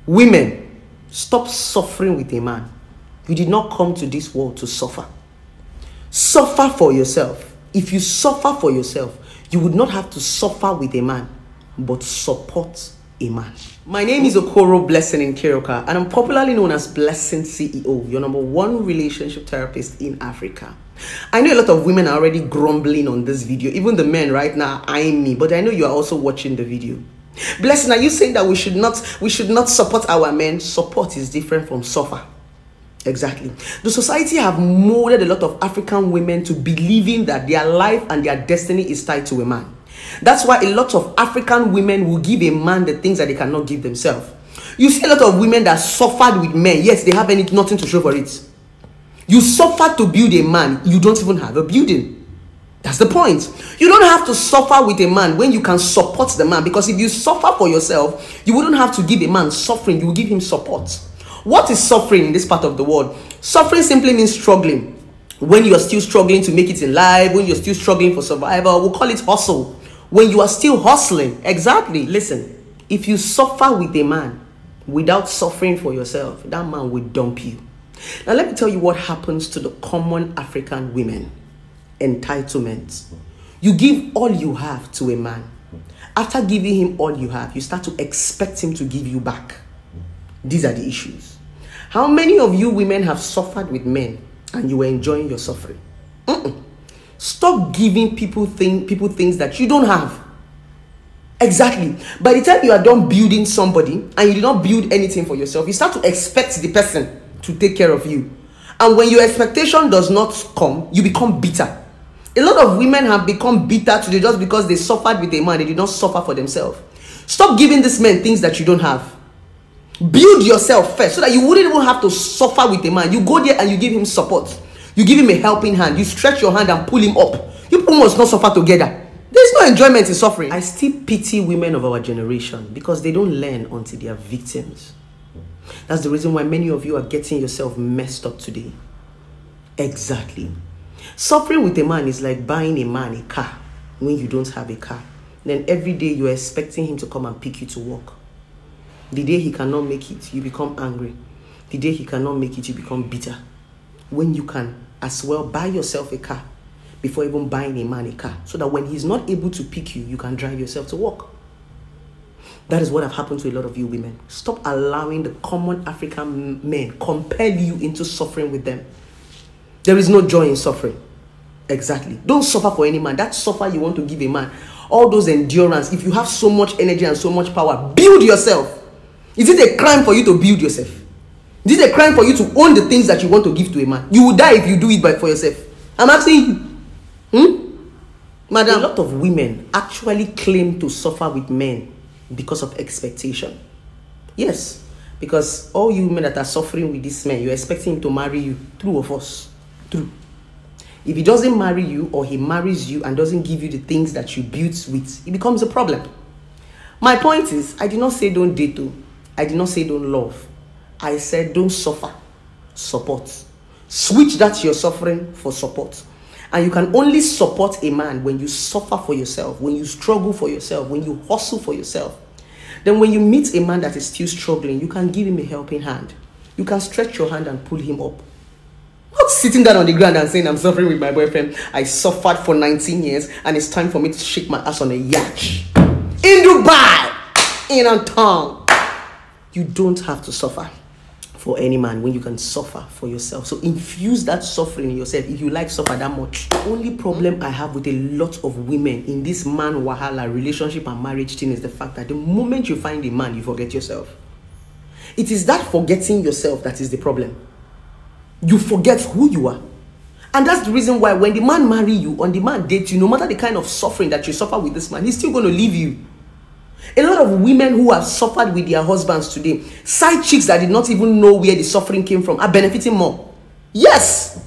Women, stop suffering with a man. You did not come to this world to suffer. Suffer for yourself. If you suffer for yourself, you would not have to suffer with a man, but support a man. My name is Okoro Blessing in Kiroka, and I'm popularly known as Blessing CEO, your #1 relationship therapist in Africa. I know a lot of women are already grumbling on this video. Even the men right now are eyeing me, but I know you are also watching the video. Blessing, are you saying that we should not support our men? Support is different from suffer. Exactly. The society have molded a lot of African women to believing that their life and their destiny is tied to a man. That's why a lot of African women will give a man the things that they cannot give themselves. You see a lot of women that suffered with men, yes, they have nothing to show for it. You suffer to build a man, you don't even have a building. That's the point. You don't have to suffer with a man when you can support the man, because if you suffer for yourself, you wouldn't have to give a man suffering, you will give him support. What is suffering in this part of the world? Suffering simply means struggling. When you are still struggling to make it in life, when you're still struggling for survival, we'll call it hustle. When you are still hustling, exactly. Listen, if you suffer with a man without suffering for yourself, that man will dump you. Now let me tell you what happens to the common African women. Entitlement. You give all you have to a man. After giving him all you have, you start to expect him to give you back. These are the issues. How many of you women have suffered with men and you were enjoying your suffering? Stop giving people things that you don't have. Exactly. By the time you are done building somebody and you did not build anything for yourself, you start to expect the person to take care of you. And when your expectation does not come, you become bitter. A lot of women have become bitter today just because they suffered with a man. They did not suffer for themselves. Stop giving these men things that you don't have. Build yourself first so that you wouldn't even have to suffer with a man. You go there and you give him support. You give him a helping hand. You stretch your hand and pull him up. You people must not suffer together. There's no enjoyment in suffering. I still pity women of our generation because they don't learn until they are victims. That's the reason why many of you are getting yourself messed up today. Exactly. Suffering with a man is like buying a man a car when you don't have a car. Then every day you're expecting him to come and pick you to work. The day he cannot make it, you become angry. The day he cannot make it, you become bitter. When you can as well buy yourself a car before even buying a man a car, so that when he's not able to pick you, you can drive yourself to work. That is what have happened to a lot of you women. Stop allowing the common African men compel you into suffering with them. There is no joy in suffering. Exactly. Don't suffer for any man. That suffer you want to give a man. All those endurance. If you have so much energy and so much power, build yourself. Is it a crime for you to build yourself? Is it a crime for you to own the things that you want to give to a man? You will die if you do it for yourself. I'm asking you. Madam, a lot of women actually claim to suffer with men because of expectation. Yes, because all you women that are suffering with this man, you're expecting him to marry you. True or false? True. If he doesn't marry you, or he marries you and doesn't give you the things that you built with, it becomes a problem. My point is, I did not say don't date too. I did not say don't love. I said don't suffer. Support. Switch that you're suffering for support. And you can only support a man when you suffer for yourself, when you struggle for yourself, when you hustle for yourself. Then when you meet a man that is still struggling, you can give him a helping hand. You can stretch your hand and pull him up. Not sitting down on the ground and saying, I'm suffering with my boyfriend. I suffered for 19 years and it's time for me to shake my ass on a yacht. In Dubai, in a town. You don't have to suffer for any man when you can suffer for yourself. So infuse that suffering in yourself if you like suffer that much. The only problem I have with a lot of women in this man wahala relationship and marriage thing is the fact that the moment you find a man, you forget yourself. It is that forgetting yourself that is the problem. You forget who you are. And that's the reason why when the man marry you, or the man dates you, no matter the kind of suffering that you suffer with this man, he's still going to leave you. A lot of women who have suffered with their husbands today, side chicks that did not even know where the suffering came from, are benefiting more. Yes.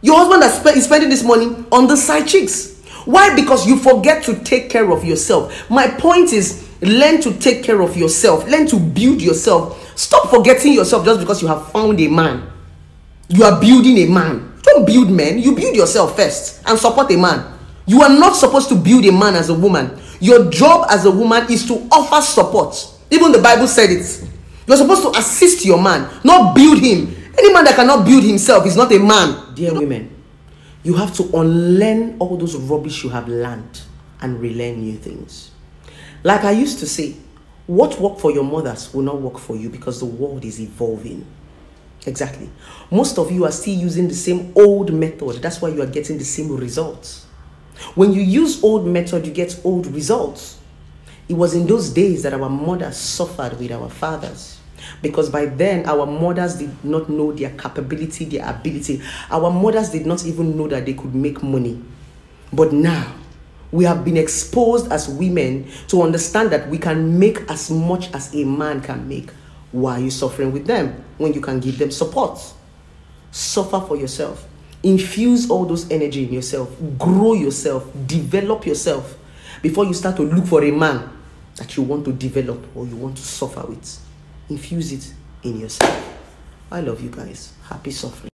Your husband is spending this money on the side chicks. Why? Because you forget to take care of yourself. My point is, learn to take care of yourself. Learn to build yourself. Stop forgetting yourself just because you have found a man. You are building a man. Don't build men. You build yourself first and support a man. You are not supposed to build a man as a woman. Your job as a woman is to offer support. Even the Bible said it. You're supposed to assist your man, not build him. Any man that cannot build himself is not a man. Dear women, you have to unlearn all those rubbish you have learned and relearn new things. Like I used to say, what worked for your mothers will not work for you because the world is evolving. Exactly. Most of you are still using the same old method. That's why you are getting the same results. When you use old method, you get old results. It was in those days that our mothers suffered with our fathers, because by then our mothers did not know their capability, their ability. Our mothers did not even know that they could make money. But now we have been exposed as women to understand that we can make as much as a man can make. Why are you suffering with them when you can give them support? Suffer for yourself. Infuse all those energy in yourself. Grow yourself. Develop yourself before you start to look for a man that you want to develop or you want to suffer with. Infuse it in yourself. I love you guys. Happy suffering.